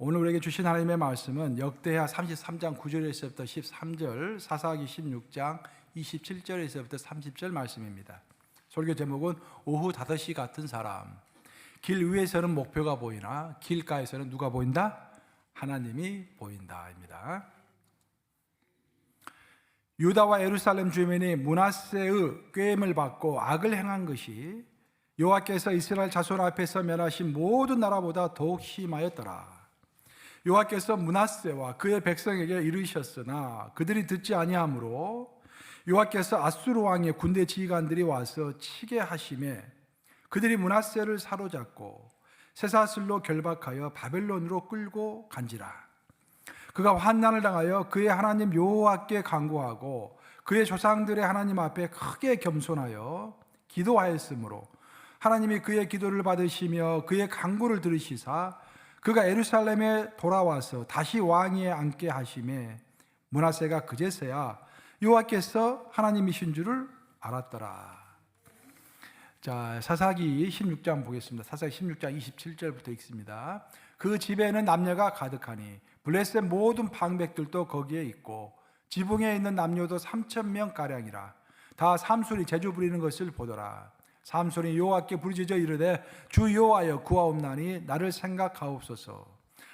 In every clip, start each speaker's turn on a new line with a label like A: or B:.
A: 오늘 우리에게 주신 하나님의 말씀은 역대하 33장 9절에서부터 13절, 사사기 16장 27절에서부터 30절 말씀입니다. 설교 제목은 오후 5시 같은 사람. 길 위에서는 목표가 보이나 길가에서는 누가 보인다? 하나님이 보인다입니다. 유다와 예루살렘 주민이 므낫세의 꾀임을 받고 악을 행한 것이 여호와께서 이스라엘 자손 앞에서 멸하신 모든 나라보다 더욱 심하였더라. 여호와께서 므낫세와 그의 백성에게 이르셨으나 그들이 듣지 아니하므로 여호와께서 아수르 왕의 군대 지휘관들이 와서 치게 하심에 그들이 므낫세를 사로잡고 쇠사슬로 결박하여 바벨론으로 끌고 간지라. 그가 환난을 당하여 그의 하나님 여호와께 간구하고 그의 조상들의 하나님 앞에 크게 겸손하여 기도하였으므로 하나님이 그의 기도를 받으시며 그의 간구를 들으시사 그가 예루살렘에 돌아와서 다시 왕위에 앉게 하심에 므낫세가 그제서야 여호와께서 하나님이신 줄을 알았더라. 자, 사사기 16장 보겠습니다. 사사기 16장 27절부터 읽습니다. 그 집에는 남녀가 가득하니 블레셋 모든 방백들도 거기에 있고 지붕에 있는 남녀도 3,000명 가량이라. 다 삼손이 재주 부리는 것을 보더라. 삼손이 여호와께 부르짖어 이르되 주 여호와여 구하옵나니 나를 생각하옵소서.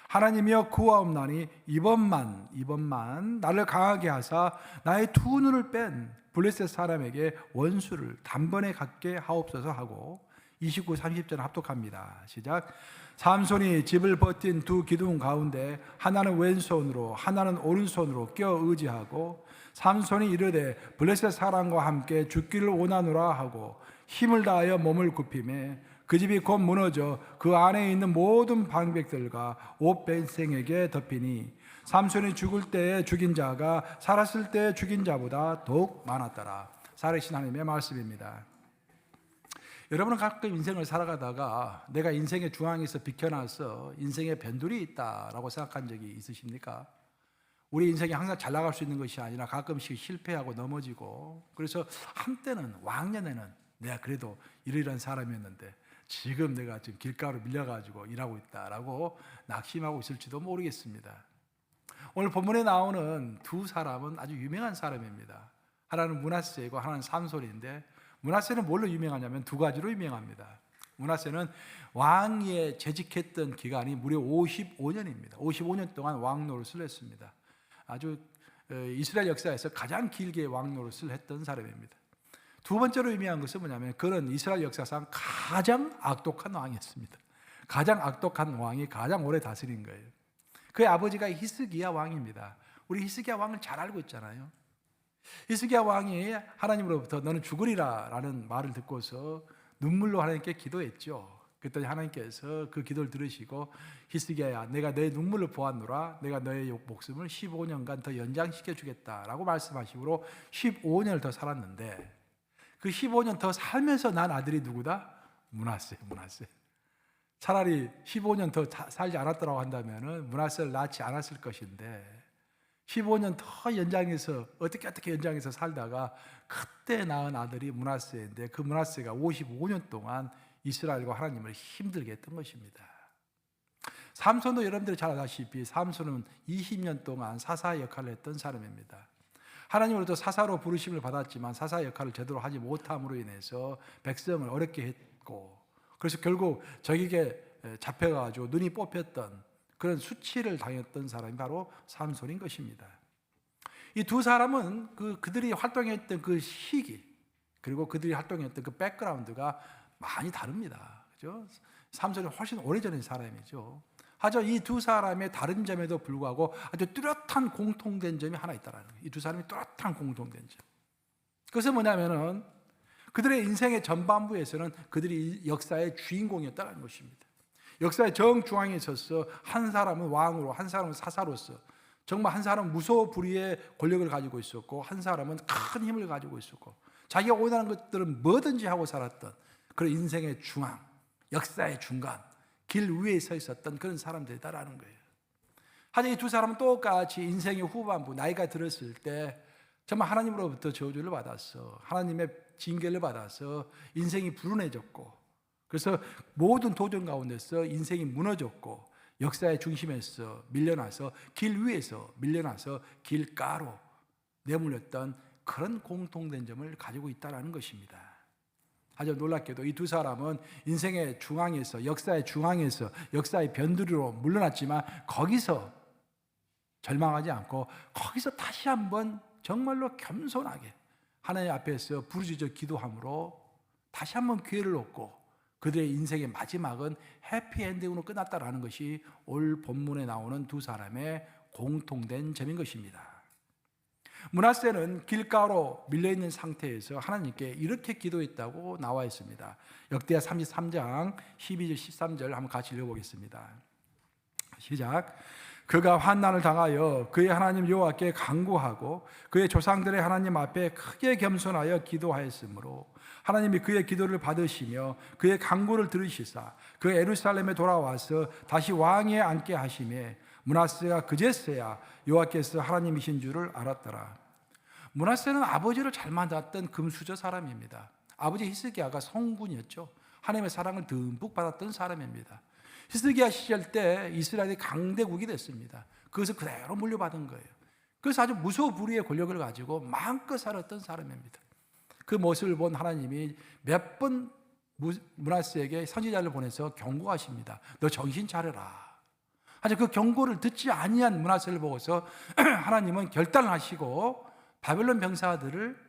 A: 하나님이여 구하옵나니 이번만 나를 강하게 하사 나의 두 눈을 뺀 블레셋 사람에게 원수를 단번에 갖게 하옵소서 하고 29, 30절 합독합니다. 시작. 삼손이 집을 버틴 두 기둥 가운데 하나는 왼손으로 하나는 오른손으로 껴 의지하고 삼손이 이르되 블레셋 사람과 함께 죽기를 원하노라 하고 힘을 다하여 몸을 굽히매 그 집이 곧 무너져 그 안에 있는 모든 방백들과 옥벤생에게 덮이니 삼손이 죽을 때에 죽인 자가 살았을 때에 죽인 자보다 더욱 많았더라. 살아계신 하나님의 말씀입니다. 여러분은 가끔 인생을 살아가다가 내가 인생의 중앙에서 비켜나서 인생에 변두리 있다라고 생각한 적이 있으십니까? 우리 인생이 항상 잘 나갈 수 있는 것이 아니라 가끔씩 실패하고 넘어지고, 그래서 한때는 왕년에는 내가 그래도 이러이러한 사람이었는데 지금 내가 지금 길가로 밀려가지고 일하고 있다라고 낙심하고 있을지도 모르겠습니다. 오늘 본문에 나오는 두 사람은 아주 유명한 사람입니다. 하나는 므낫세이고 하나는 삼손인데, 므낫세는 뭘로 유명하냐면 두 가지로 유명합니다. 므낫세는 왕위에 재직했던 기간이 무려 55년입니다. 55년 동안 왕 노릇을 했습니다. 아주 이스라엘 역사에서 가장 길게 왕 노릇을 했던 사람입니다. 두 번째로 유명한 것은 뭐냐면 그는 이스라엘 역사상 가장 악독한 왕이었습니다. 가장 악독한 왕이 가장 오래 다스린 거예요. 그의 아버지가 히스기야 왕입니다. 우리 히스기야 왕을 잘 알고 있잖아요. 히스기야 왕이 하나님으로부터 너는 죽으리라 라는 말을 듣고서 눈물로 하나님께 기도했죠. 그랬더니 하나님께서 그 기도를 들으시고 히스기야야 내가 너의 눈물을 보았노라. 내가 너의 목숨을 15년간 더 연장시켜 주겠다라고 말씀하시므로 15년을 더 살았는데, 그 15년 더 살면서 난 아들이 누구다? 므낫세. 차라리 15년 더 살지 않았더라고 한다면 므낫세를 낳지 않았을 것인데 15년 더 연장해서 어떻게 연장해서 살다가 그때 낳은 아들이 므낫세인데 그 므낫세가 55년 동안 이스라엘과 하나님을 힘들게 했던 것입니다. 삼손도 여러분들이 잘 아다시피 삼손은 20년 동안 사사 역할을 했던 사람입니다. 하나님으로부터 사사로 부르심을 받았지만 사사 역할을 제대로 하지 못함으로 인해서 백성을 어렵게 했고, 그래서 결국 적에게 잡혀가지고 눈이 뽑혔던 그런 수치를 당했던 사람이 바로 삼손인 것입니다. 이 두 사람은 그들이 활동했던 그 시기 그리고 그들이 활동했던 그 백그라운드가 많이 다릅니다. 그죠? 삼손이 훨씬 오래전의 사람이죠. 하지만 이 두 사람의 다른 점에도 불구하고 아주 뚜렷한 공통된 점이 하나 있다라는 거예요. 이 두 사람이 뚜렷한 공통된 점. 그것은 뭐냐면은 그들의 인생의 전반부에서는 그들이 역사의 주인공이었다는 것입니다. 역사의 정중앙에 있어서 한 사람은 왕으로, 한 사람은 사사로서, 정말 한 사람은 무소불위의 권력을 가지고 있었고 한 사람은 큰 힘을 가지고 있었고 자기가 원하는 것들은 뭐든지 하고 살았던 그런 인생의 중앙, 역사의 중간, 길 위에 서 있었던 그런 사람들이다라는 거예요. 하지만 이 두 사람은 똑같이 인생의 후반부, 나이가 들었을 때 정말 하나님으로부터 저주를 받았어. 하나님의 징계를 받아서 인생이 불운해졌고, 그래서 모든 도전 가운데서 인생이 무너졌고 역사의 중심에서 밀려나서 길 위에서 밀려나서 길가로 내몰렸던 그런 공통된 점을 가지고 있다는 것입니다. 아주 놀랍게도 이 두 사람은 인생의 중앙에서, 역사의 중앙에서, 역사의 변두리로 물러났지만 거기서 절망하지 않고 거기서 다시 한번 정말로 겸손하게 하나님 앞에서 부르짖어 기도함으로 다시 한번 기회를 얻고 그들의 인생의 마지막은 해피엔딩으로 끝났다라는 것이 오늘 본문에 나오는 두 사람의 공통된 점인 것입니다. 므낫세는 길가로 밀려있는 상태에서 하나님께 이렇게 기도했다고 나와 있습니다. 역대하 33장 12절 13절 한번 같이 읽어보겠습니다. 시작. 그가 환난을 당하여 그의 하나님 여호와께 간구하고 그의 조상들의 하나님 앞에 크게 겸손하여 기도하였으므로 하나님이 그의 기도를 받으시며 그의 간구를 들으시사 그 예루살렘에 돌아와서 다시 왕위에 앉게 하시매 므낫세가 그제서야 여호와께서 하나님이신 줄을 알았더라. 므낫세는 아버지를 잘 만났던 금수저 사람입니다. 아버지 히스기야가 성군이었죠. 하나님의 사랑을 듬뿍 받았던 사람입니다. 히스기야 시절 때 이스라엘이 강대국이 됐습니다. 그것을 그대로 물려받은 거예요. 그래서 아주 무소불위의 권력을 가지고 마음껏 살았던 사람입니다. 그 모습을 본 하나님이 몇 번 므낫세에게 선지자를 보내서 경고하십니다. 너 정신 차려라. 하지만 그 경고를 듣지 아니한 므낫세를 보고서 하나님은 결단을 하시고 바벨론 병사들을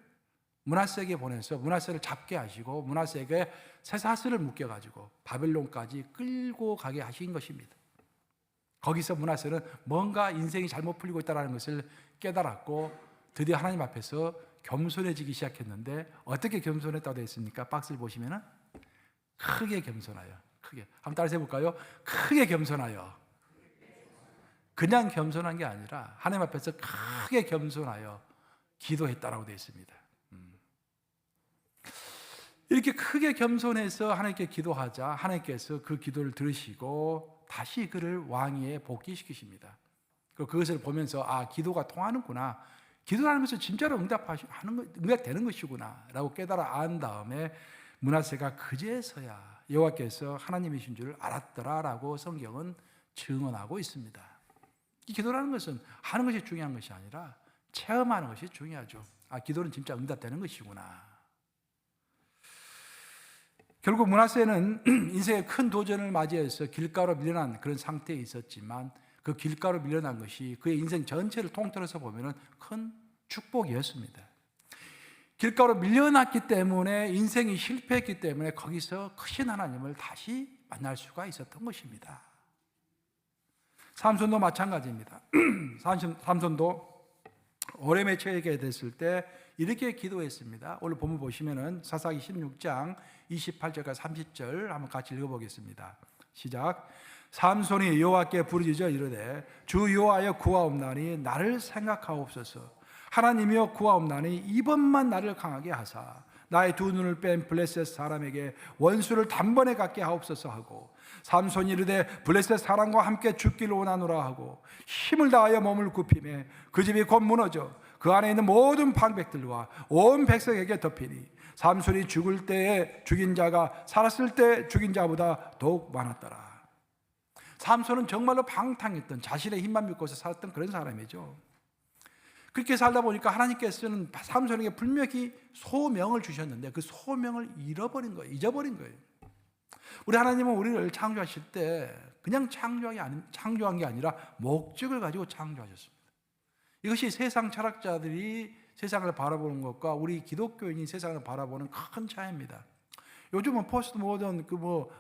A: 므낫세에게 보내서 므낫세를 잡게 하시고 므낫세에게 쇠사슬을 묶여가지고 바벨론까지 끌고 가게 하신 것입니다. 거기서 므낫세는 뭔가 인생이 잘못 풀리고 있다는 것을 깨달았고 드디어 하나님 앞에서 겸손해지기 시작했는데 어떻게 겸손했다고 되어 있습니까? 박스를 보시면 크게 겸손하여. 크게. 한번 따라서 해볼까요? 크게 겸손하여. 그냥 겸손한 게 아니라 하나님 앞에서 크게 겸손하여 기도했다라고 되어 있습니다. 이렇게 크게 겸손해서 하나님께 기도하자 하나님께서 그 기도를 들으시고 다시 그를 왕위에 복귀시키십니다. 그것을 보면서 아, 기도가 통하는구나. 기도하는 것은 진짜로 응답되는 것이구나 라고 깨달아 안 다음에 므낫세가 그제서야 여호와께서 하나님이신 줄 알았더라라고 성경은 증언하고 있습니다. 이 기도라는 것은 하는 것이 중요한 것이 아니라 체험하는 것이 중요하죠. 아, 기도는 진짜 응답되는 것이구나. 결국 므낫세는 인생의 큰 도전을 맞이해서 길가로 밀려난 그런 상태에 있었지만 그 길가로 밀려난 것이 그의 인생 전체를 통틀어서 보면 큰 축복이었습니다. 길가로 밀려났기 때문에 인생이 실패했기 때문에 거기서 크신 하나님을 다시 만날 수가 있었던 것입니다. 삼손도 마찬가지입니다. 삼손도 오рем에 처하게 됐을 때 이렇게 기도했습니다. 오늘 본문 보시면은 사사기 16장 28절과 30절 한번 같이 읽어보겠습니다. 시작. 삼손이 여호와께 부르짖어 이르되 주 여호와여 구하옵나니 나를 생각하옵소서. 하나님이여 구하옵나니 이번만 나를 강하게 하사 나의 두 눈을 뺀 블레셋 사람에게 원수를 단번에 갖게 하옵소서 하고 삼손이 이르되 블레셋 사람과 함께 죽기를 원하노라 하고 힘을 다하여 몸을 굽히매 그 집이 곧 무너져 그 안에 있는 모든 방백들과 온 백성에게 덮이니 삼손이 죽을 때에 죽인 자가 살았을 때 죽인 자보다 더욱 많았더라. 삼손은 정말로 방탕했던 자신의 힘만 믿고서 살았던 그런 사람이죠. 그렇게 살다 보니까 하나님께서는 삼손에게 분명히 소명을 주셨는데 그 소명을 잊어버린 거예요. 우리 하나님은 우리를 창조하실 때 그냥 창조한 게 아니라 목적을 가지고 창조하셨습니다. 이것이 세상 철학자들이 세상을 바라보는 것과 우리 기독교인이 세상을 바라보는 큰 차이입니다. 요즘은 포스트 모던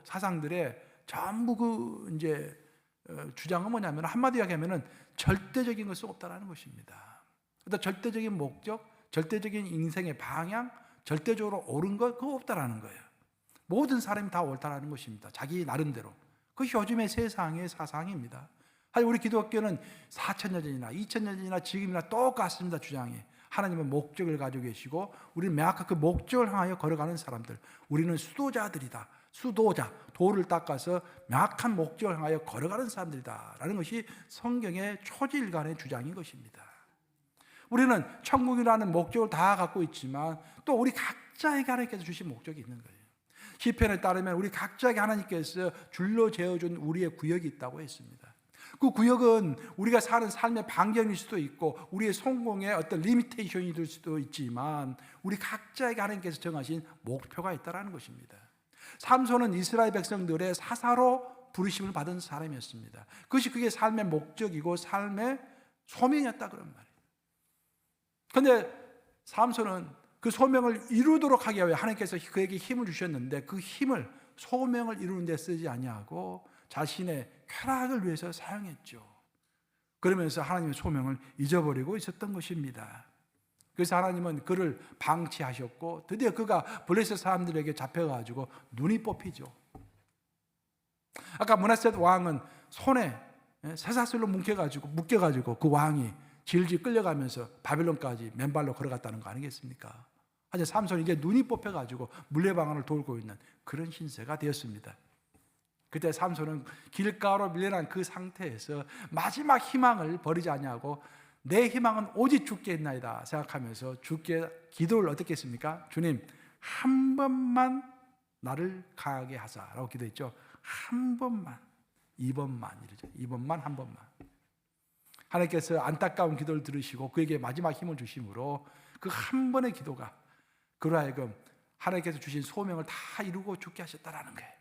A: 사상들의 전부 주장은 뭐냐면 한마디 이야기하면은 절대적인 것은 없다라는 것입니다. 그러니까 절대적인 목적, 절대적인 인생의 방향, 절대적으로 옳은 것 그거 없다라는 거예요. 모든 사람이 다 옳다라는 것입니다. 자기 나름대로. 그것이 요즘의 세상의 사상입니다. 하지만 우리 기독교는 4,000년 전이나 2,000년 전이나 지금이나 똑같습니다. 주장이. 하나님은 목적을 가지고 계시고 우리는 명확한 그 목적을 향하여 걸어가는 사람들. 우리는 수도자들이다. 수도자, 도를 닦아서 명확한 목적을 향하여 걸어가는 사람들이다 라는 것이 성경의 초지일간의 주장인 것입니다. 우리는 천국이라는 목적을 다 갖고 있지만 또 우리 각자에게 하나님께서 주신 목적이 있는 거예요. 시편에 따르면 우리 각자에게 하나님께서 줄로 재어준 우리의 구역이 있다고 했습니다. 그 구역은 우리가 사는 삶의 반경일 수도 있고 우리의 성공의 어떤 리미테이션이 될 수도 있지만 우리 각자에게 하나님께서 정하신 목표가 있다는 것입니다. 삼손은 이스라엘 백성들의 사사로 부르심을 받은 사람이었습니다. 그게 삶의 목적이고 삶의 소명이었다 그런 말이에요. 그런데 삼손은 그 소명을 이루도록 하기 위해 하나님께서 그에게 힘을 주셨는데 그 힘을 소명을 이루는 데 쓰지 아니하고 자신의 쾌락을 위해서 사용했죠. 그러면서 하나님의 소명을 잊어버리고 있었던 것입니다. 그래서 하나님은 그를 방치하셨고 드디어 그가 블레셋 사람들에게 잡혀가지고 눈이 뽑히죠. 아까 므낫세 왕은 손에 쇠사슬로 묶여가지고 그 왕이 질질 끌려가면서 바빌론까지 맨발로 걸어갔다는 거 아니겠습니까? 하지만 삼손이 이제 눈이 뽑혀가지고 물레방아를 돌고 있는 그런 신세가 되었습니다. 그때 삼손은 길가로 밀려난 그 상태에서 마지막 희망을 버리지 않냐고 내 희망은 오직 주께 있나이다 생각하면서 주께 기도를 어떻게 했습니까? 주님 한 번만 나를 강하게 하사라고 기도했죠. 한 번만, 2번만 이러죠. 2번만, 한 번만. 하나님께서 안타까운 기도를 들으시고 그에게 마지막 힘을 주심으로 그 한 번의 기도가 그로 하여금 하나님께서 주신 소명을 다 이루고 죽게 하셨다라는 거예요.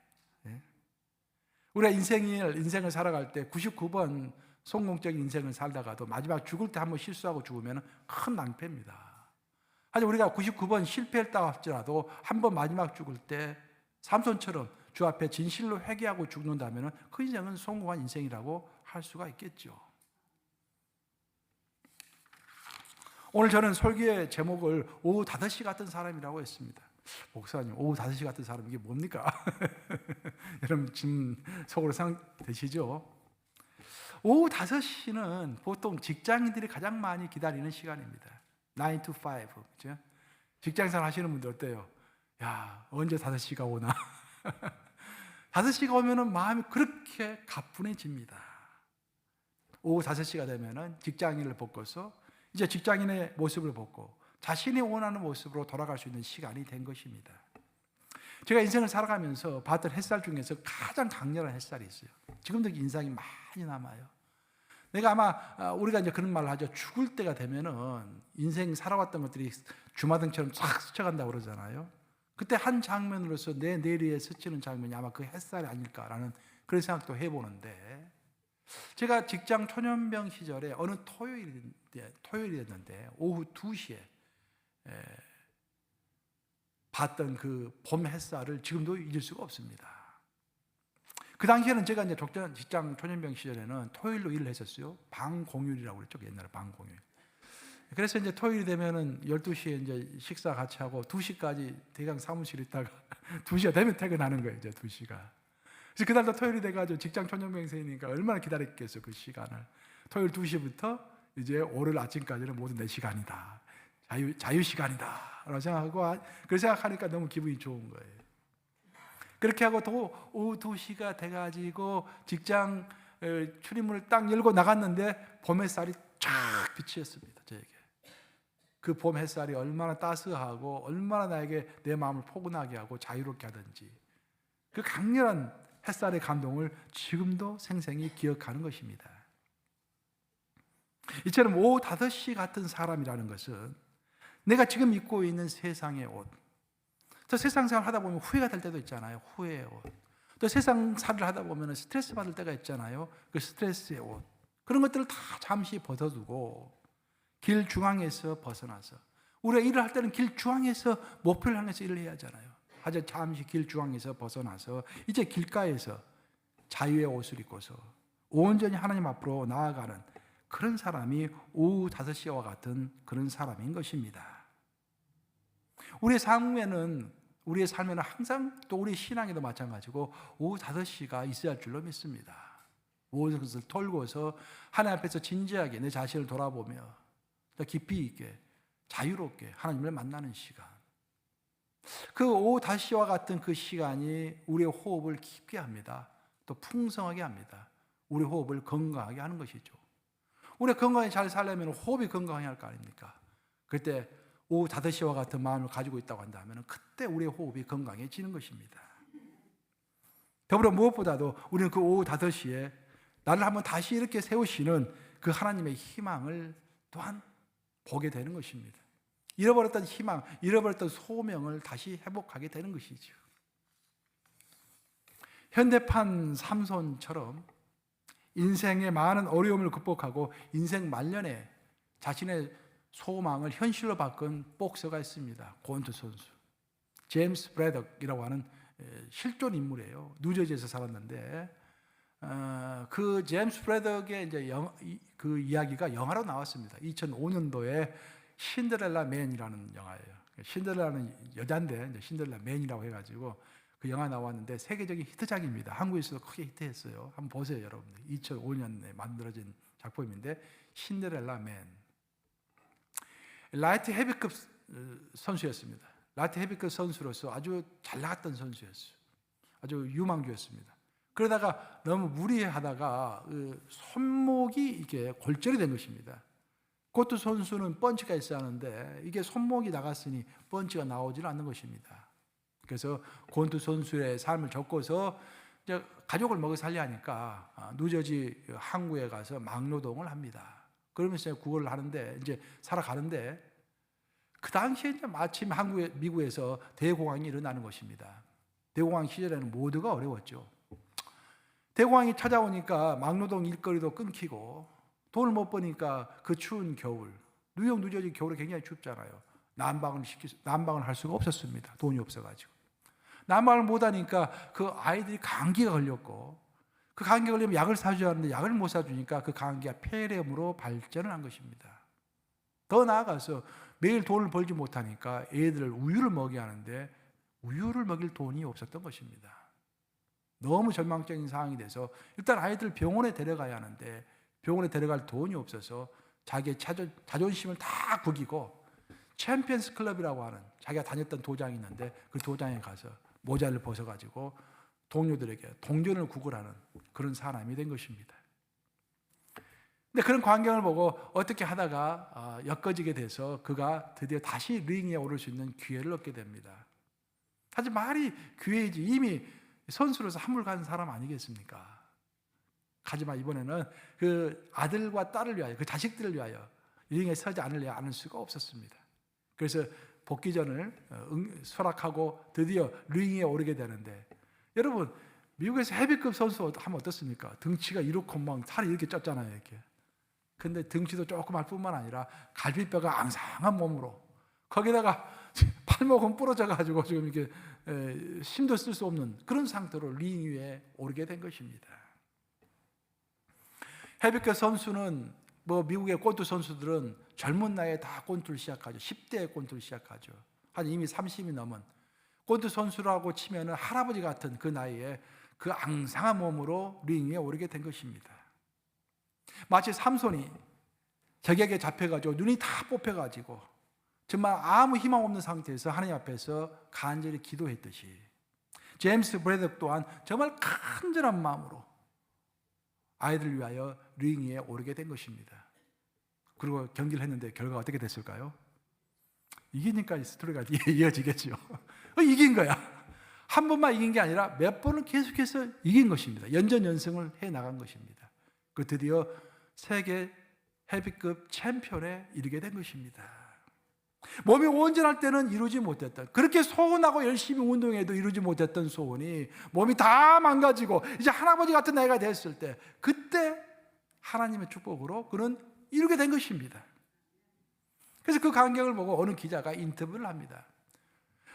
A: 우리가 인생을 살아갈 때 99번 성공적인 인생을 살다가도 마지막 죽을 때 한번 실수하고 죽으면 큰 낭패입니다. 하지만 우리가 99번 실패했다 할지라도 한번 마지막 죽을 때 삼손처럼 주 앞에 진실로 회개하고 죽는다면 그 인생은 성공한 인생이라고 할 수가 있겠죠. 오늘 저는 설교의 제목을 오후 5시 같은 사람이라고 했습니다. 목사님, 오후 5시 같은 사람 이게 뭡니까? 여러분 지금 속으로 생각되시죠? 오후 5시는 보통 직장인들이 가장 많이 기다리는 시간입니다. 9 to 5. 그렇죠? 직장생활 하시는 분들 어때요? 야, 언제 5시가 오나? 5시가 오면은 마음이 그렇게 가뿐해집니다. 오후 5시가 되면은 직장인을 벗고서 이제 직장인의 모습을 벗고 자신이 원하는 모습으로 돌아갈 수 있는 시간이 된 것입니다. 제가 인생을 살아가면서 봤던 햇살 중에서 가장 강렬한 햇살이 있어요. 지금도 인상이 많이 남아요. 내가 아마 우리가 이제 그런 말을 하죠. 죽을 때가 되면은 인생 살아왔던 것들이 주마등처럼 쫙 스쳐간다고 그러잖아요. 그때 한 장면으로서 내 뇌리에 스치는 장면이 아마 그 햇살이 아닐까라는 그런 생각도 해보는데 제가 직장 초년병 시절에 어느 토요일이었는데 오후 2시에 봤던 그 봄 햇살을 지금도 잊을 수가 없습니다. 그 당시에는 제가 이제 직장 초년병 시절에는 토요일로 일을 했었어요. 방공휴일이라고 그랬죠. 옛날에 방공휴일. 그래서 이제 토요일이 되면은 12시에 이제 식사 같이 하고 2시까지 대강 사무실에 있다가 2시가 되면 퇴근하는 거예요. 이제 2시가. 그래서 그날도 토요일이 돼가지고 직장 초년병생이니까 얼마나 기다렸겠어 그 시간을. 토요일 2시부터 이제 월요일 아침까지는 모두 내 시간이다. 자유 시간이다. 라고 생각하고 그 생각하니까 너무 기분이 좋은 거예요. 그렇게 하고 또 오후 2시가 돼가지고 직장 출입문을 딱 열고 나갔는데 봄 햇살이 쫙 비치었습니다. 저에게. 그 봄 햇살이 얼마나 따스하고 얼마나 나에게 내 마음을 포근하게 하고 자유롭게 하든지 그 강렬한 햇살의 감동을 지금도 생생히 기억하는 것입니다. 이처럼 오후 5시 같은 사람이라는 것은 내가 지금 입고 있는 세상의 옷, 또 세상 생활 하다 보면 후회가 될 때도 있잖아요. 후회의 옷. 또 세상 살을 하다 보면 스트레스 받을 때가 있잖아요. 그 스트레스의 옷. 그런 것들을 다 잠시 벗어두고 길 중앙에서 벗어나서 우리가 일을 할 때는 길 중앙에서 목표를 향해서 일을 해야 하잖아요. 하지만 잠시 길 중앙에서 벗어나서 이제 길가에서 자유의 옷을 입고서 온전히 하나님 앞으로 나아가는 그런 사람이 오후 5시와 같은 그런 사람인 것입니다. 우리의 삶에는 항상 또 우리 신앙에도 마찬가지고 오후 5시가 있어야 할 줄로 믿습니다. 모든 것을 털고서 하나님 앞에서 진지하게 내 자신을 돌아보며 더 깊이 있게 자유롭게 하나님을 만나는 시간. 그 오후 5시와 같은 그 시간이 우리의 호흡을 깊게 합니다. 또 풍성하게 합니다. 우리 호흡을 건강하게 하는 것이죠. 우리가 건강히 잘 살려면 호흡이 건강해야 할 거 아닙니까? 그때 오후 5시와 같은 마음을 가지고 있다고 한다면 그때 우리의 호흡이 건강해지는 것입니다. 더불어 무엇보다도 우리는 그 오후 5시에 나를 한번 다시 이렇게 세우시는 그 하나님의 희망을 또한 보게 되는 것입니다. 잃어버렸던 희망, 잃어버렸던 소명을 다시 회복하게 되는 것이죠. 현대판 삼손처럼 인생의 많은 어려움을 극복하고 인생 말년에 자신의 소망을 현실로 바꾼 복서가 있습니다. 곤투 선수. 제임스 브래덕이라고 하는 실존 인물이에요. 뉴저지에서 살았는데 그 제임스 브래덕의 이제 그 이야기가 영화로 나왔습니다. 2005년도에 신데렐라 맨이라는 영화예요. 신데렐라는 여잔데 이제 신데렐라 맨이라고 해가지고 그 영화 나왔는데 세계적인 히트작입니다. 한국에서도 크게 히트했어요. 한번 보세요, 여러분들. 2005년에 만들어진 작품인데 신데렐라 맨. 라이트 헤비급 선수였습니다. 라이트 헤비급 선수로서 아주 잘 나갔던 선수였어요. 아주 유망주였습니다. 그러다가 너무 무리하다가 손목이 이게 골절이 된 것입니다. 그것도 선수는 펀치가 있어야 하는데 이게 손목이 나갔으니 펀치가 나오질 않는 것입니다. 그래서 곤투 선수의 삶을 접고서 이제 가족을 먹여 살려야 하니까 뉴저지 항구에 가서 막노동을 합니다. 그러면서 구걸을 하는데 이제 살아가는데 그 당시에 이제 마침 미국에서 대공황이 일어나는 것입니다. 대공황 시절에는 모두가 어려웠죠. 대공황이 찾아오니까 막노동 일거리도 끊기고 돈을 못 버니까 그 추운 겨울, 뉴욕, 뉴저지 겨울에 굉장히 춥잖아요. 난방을 할 수가 없었습니다. 돈이 없어가지고. 난방을 못 하니까 그 아이들이 감기가 걸렸고 그 감기 걸리면 약을 사줘야 하는데 약을 못 사주니까 그 감기가 폐렴으로 발전을 한 것입니다. 더 나아가서 매일 돈을 벌지 못하니까 애들을 우유를 먹여야 하는데 우유를 먹일 돈이 없었던 것입니다. 너무 절망적인 상황이 돼서 일단 아이들 병원에 데려가야 하는데 병원에 데려갈 돈이 없어서 자기의 자존심을 다 구기고 챔피언스 클럽이라고 하는 자기가 다녔던 도장이 있는데 그 도장에 가서 모자를 벗어가지고 동료들에게 동전을 구걸하는 그런 사람이 된 것입니다. 근데 그런 광경을 보고 어떻게 하다가 엮어지게 돼서 그가 드디어 다시 링에 오를 수 있는 기회를 얻게 됩니다. 사실 말이 기회이지 이미 선수로서 한물 간 사람 아니겠습니까? 하지만 이번에는 그 아들과 딸을 위하여 그 자식들을 위하여 링에 서지 않을 수가 없었습니다. 그래서 복귀전을 수락하고 드디어 링에 오르게 되는데 여러분 미국에서 헤비급 선수 하면 어떻습니까? 등치가 이렇고 막 살이 이렇게 쪘잖아요. 이렇게. 근데 등치도 조그만 뿐만 아니라 갈비뼈가 앙상한 몸으로 거기다가 팔목은 부러져 가지고 지금 이렇게 힘도 쓸 수 없는 그런 상태로 링 위에 오르게 된 것입니다. 헤비급 선수는 미국의 곤투 선수들은 젊은 나이에 다 곤투를 시작하죠. 10대에 곤투를 시작하죠. 한 이미 30이 넘은 곤투 선수라고 치면은 할아버지 같은 그 나이에 그 앙상한 몸으로 링 위에 오르게 된 것입니다. 마치 삼손이 적에게 잡혀가지고 눈이 다 뽑혀가지고 정말 아무 희망 없는 상태에서 하나님 앞에서 간절히 기도했듯이 제임스 브래덕 또한 정말 간절한 마음으로 아이들을 위하여 링 위에 오르게 된 것입니다. 그리고 경기를 했는데 결과가 어떻게 됐을까요? 이기니까 스토리가 이어지겠죠. 이긴 거야. 한 번만 이긴 게 아니라 몇 번을 계속해서 이긴 것입니다. 연전연승을 해 나간 것입니다. 그 드디어 세계 헤비급 챔피언에 이르게 된 것입니다. 몸이 온전할 때는 이루지 못했던 그렇게 소원하고 열심히 운동해도 이루지 못했던 소원이 몸이 다 망가지고 이제 할아버지 같은 나이가 됐을 때 그때 하나님의 축복으로 그는 이루게 된 것입니다. 그래서 그 광경을 보고 어느 기자가 인터뷰를 합니다.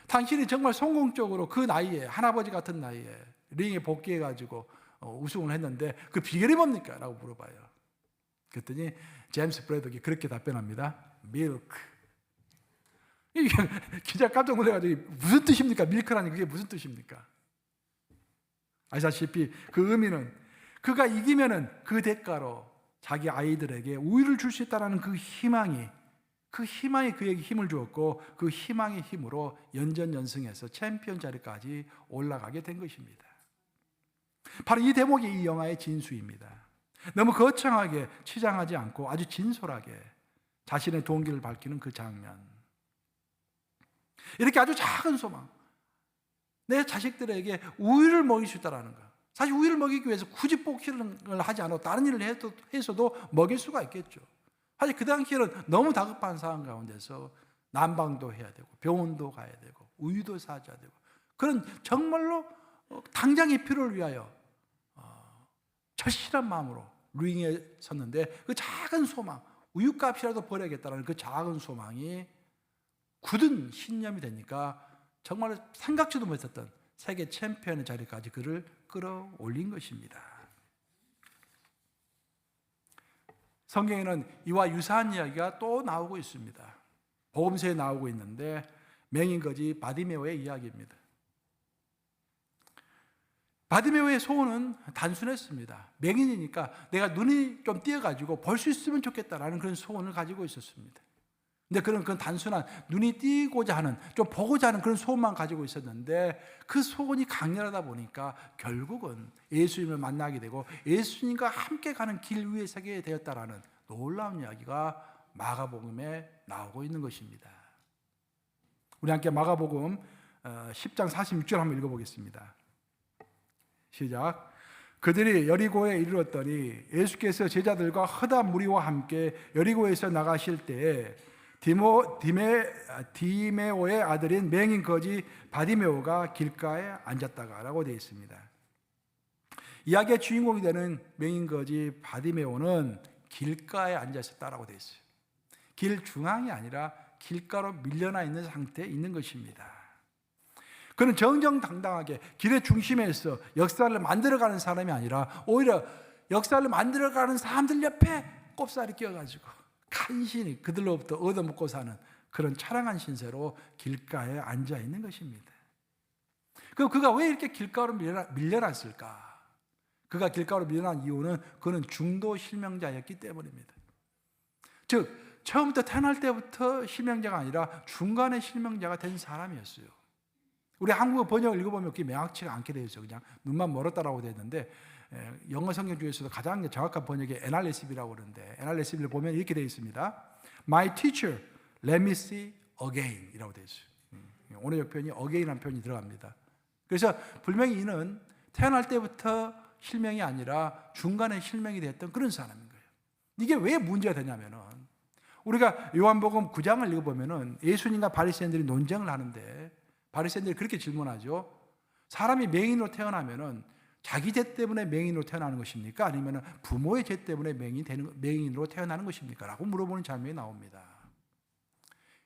A: 당신이 정말 성공적으로 그 나이에 할아버지 같은 나이에 링에 복귀해가지고 우승을 했는데 그 비결이 뭡니까? 라고 물어봐요. 그랬더니 제임스 브래덕이 그렇게 답변합니다. 밀크. 기자 깜짝 놀라가지고 무슨 뜻입니까? 밀크라니 그게 무슨 뜻입니까? 아시다시피 그 의미는 그가 이기면은 그 대가로 자기 아이들에게 우유를 줄 수 있다는 그 희망이 그에게 힘을 주었고 그 희망의 힘으로 연전연승해서 챔피언 자리까지 올라가게 된 것입니다. 바로 이 대목이 이 영화의 진수입니다. 너무 거창하게 치장하지 않고 아주 진솔하게 자신의 동기를 밝히는 그 장면. 이렇게 아주 작은 소망, 내 자식들에게 우유를 먹일 수 있다는 거. 사실 우유를 먹이기 위해서 굳이 복싱을 하지 않아도 다른 일을 해서도 먹일 수가 있겠죠. 사실 그 당시에는 너무 다급한 상황 가운데서 난방도 해야 되고 병원도 가야 되고 우유도 사줘야 되고 그런 정말로 당장의 필요를 위하여 절실한 마음으로 링에 섰는데 그 작은 소망, 우유값이라도 벌어야겠다는 그 작은 소망이 굳은 신념이 되니까 정말 생각지도 못했던 세계 챔피언의 자리까지 그를 끌어올린 것입니다. 성경에는 이와 유사한 이야기가 또 나오고 있습니다. 복음서에 나오고 있는데 맹인거지 바디메오의 이야기입니다. 바디메오의 소원은 단순했습니다. 맹인이니까 내가 눈이 좀 띄어가지고 볼 수 있으면 좋겠다라는 그런 소원을 가지고 있었습니다. 근데 그런 단순한 눈이 띄고자 하는, 좀 보고자 하는 그런 소원만 가지고 있었는데 그 소원이 강렬하다 보니까 결국은 예수님을 만나게 되고 예수님과 함께 가는 길 위에 서게 되었다라는 놀라운 이야기가 마가복음에 나오고 있는 것입니다. 우리 함께 마가복음 10장 46절 한번 읽어보겠습니다. 시작. 그들이 여리고에 이르렀더니 예수께서 제자들과 허다 무리와 함께 여리고에서 나가실 때에 디메오의 아들인 맹인 거지 바디메오가 길가에 앉았다가라고 되어 있습니다. 이야기의 주인공이 되는 맹인 거지 바디메오는 길가에 앉아 있었다라고 되어 있어요. 길 중앙이 아니라 길가로 밀려나 있는 상태에 있는 것입니다. 그는 정정당당하게 길의 중심에서 역사를 만들어가는 사람이 아니라 오히려 역사를 만들어가는 사람들 옆에 꼽사리 끼어가지고 간신히 그들로부터 얻어먹고 사는 그런 차량한 신세로 길가에 앉아 있는 것입니다. 그럼 그가 왜 이렇게 길가로 밀려났을까? 그가 길가로 밀려난 이유는 그는 중도 실명자였기 때문입니다. 즉 처음부터 태어날 때부터 실명자가 아니라 중간에 실명자가 된 사람이었어요. 우리 한국어 번역을 읽어보면 그게 명확치가 않게 되어 있어요. 그냥 눈만 멀었다라고 되어 있는데 영어 성경 중에서도 가장 정확한 번역이 NRSV라고 그러는데 NRSV를 보면 이렇게 되어 있습니다. My teacher, let me see again 이라고 되어 있어요. 오늘 역편이 again이라는 표현이 들어갑니다. 그래서 분명히 이는 태어날 때부터 실명이 아니라 중간에 실명이 됐던 그런 사람인 거예요. 이게 왜 문제가 되냐면은 우리가 요한복음 9장을 읽어보면은 예수님과 바리새인들이 논쟁을 하는데 바리새인들이 그렇게 질문하죠. 사람이 맹인으로 태어나면은 자기 죄 때문에 맹인으로 태어나는 것입니까? 아니면 부모의 죄 때문에 맹인으로 태어나는 것입니까? 라고 물어보는 장면이 나옵니다.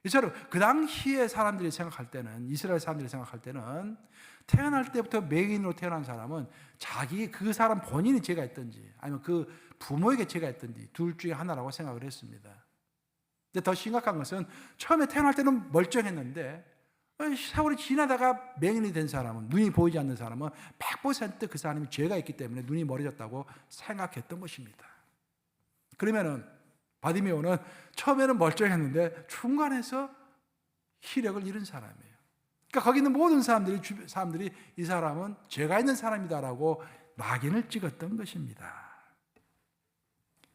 A: 이처럼 그 당시에 사람들이 생각할 때는, 이스라엘 사람들이 생각할 때는 태어날 때부터 맹인으로 태어난 사람은 그 사람 본인이 죄가 있든지 아니면 그 부모에게 죄가 있든지 둘 중에 하나라고 생각을 했습니다. 근데 더 심각한 것은 처음에 태어날 때는 멀쩡했는데 세월이 지나다가 맹인이 된 사람은, 눈이 보이지 않는 사람은 100% 그 사람이 죄가 있기 때문에 눈이 멀어졌다고 생각했던 것입니다. 그러면은 바디메오는 처음에는 멀쩡했는데 중간에서 시력을 잃은 사람이에요. 그러니까 거기 있는 모든 사람들이 이 사람은 죄가 있는 사람이다라고 낙인을 찍었던 것입니다.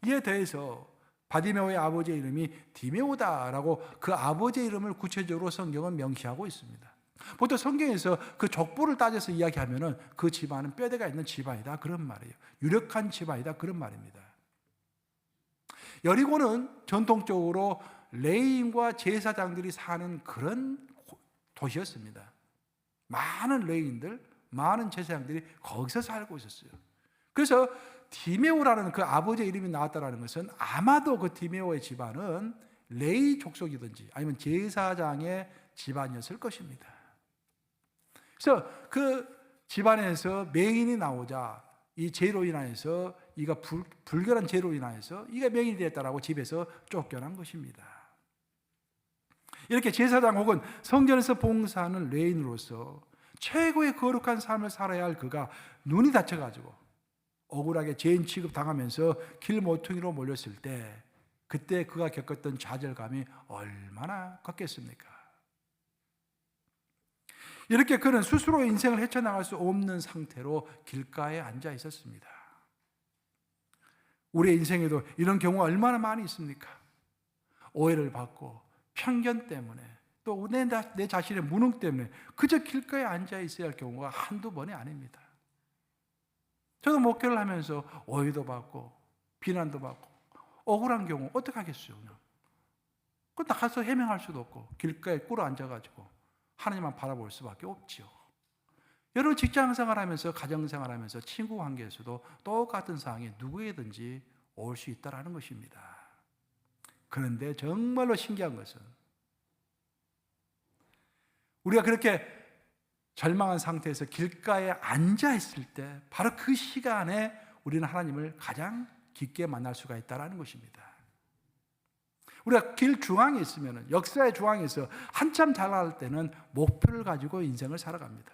A: 이에 대해서 바디메오의 아버지의 이름이 디메오다라고 그 아버지의 이름을 구체적으로 성경은 명시하고 있습니다. 보통 성경에서 그 족보를 따져서 이야기하면은 그 집안은 뼈대가 있는 집안이다 그런 말이에요. 유력한 집안이다 그런 말입니다. 여리고는 전통적으로 레위인과 제사장들이 사는 그런 도시였습니다. 많은 레위인들, 많은 제사장들이 거기서 살고 있었어요. 그래서 디메오라는 그 아버지의 이름이 나왔다는 것은 아마도 그 디메오의 집안은 레위 족속이든지 아니면 제사장의 집안이었을 것입니다. 그래서 그 집안에서 맹인이 나오자 이 죄로 인하여서 이가 불결한 죄로 인하여서 이가 맹인이 되었다라고 집에서 쫓겨난 것입니다. 이렇게 제사장 혹은 성전에서 봉사하는 레인으로서 최고의 거룩한 삶을 살아야 할 그가 눈이 다쳐가지고 억울하게 죄인 취급당하면서 길 모퉁이로 몰렸을 때 그때 그가 겪었던 좌절감이 얼마나 컸겠습니까? 이렇게 그는 스스로 인생을 헤쳐나갈 수 없는 상태로 길가에 앉아 있었습니다. 우리의 인생에도 이런 경우가 얼마나 많이 있습니까? 오해를 받고 편견 때문에 또 내 자신의 무능 때문에 그저 길가에 앉아 있어야 할 경우가 한두 번이 아닙니다. 저도 목회를 하면서 오해도 받고 비난도 받고 억울한 경우 어떻게 하겠어요? 그 나가서 해명할 수도 없고 길가에 꿇어 앉아가지고 하나님만 바라볼 수밖에 없지요. 여러분 직장생활하면서 가정생활하면서 친구 관계에서도 똑같은 상황이 누구에든지 올 수 있다는 것입니다. 그런데 정말로 신기한 것은 우리가 그렇게 절망한 상태에서 길가에 앉아 있을 때 바로 그 시간에 우리는 하나님을 가장 깊게 만날 수가 있다는 것입니다. 우리가 길 중앙에 있으면, 역사의 중앙에서 한참 잘 나갈 때는 목표를 가지고 인생을 살아갑니다.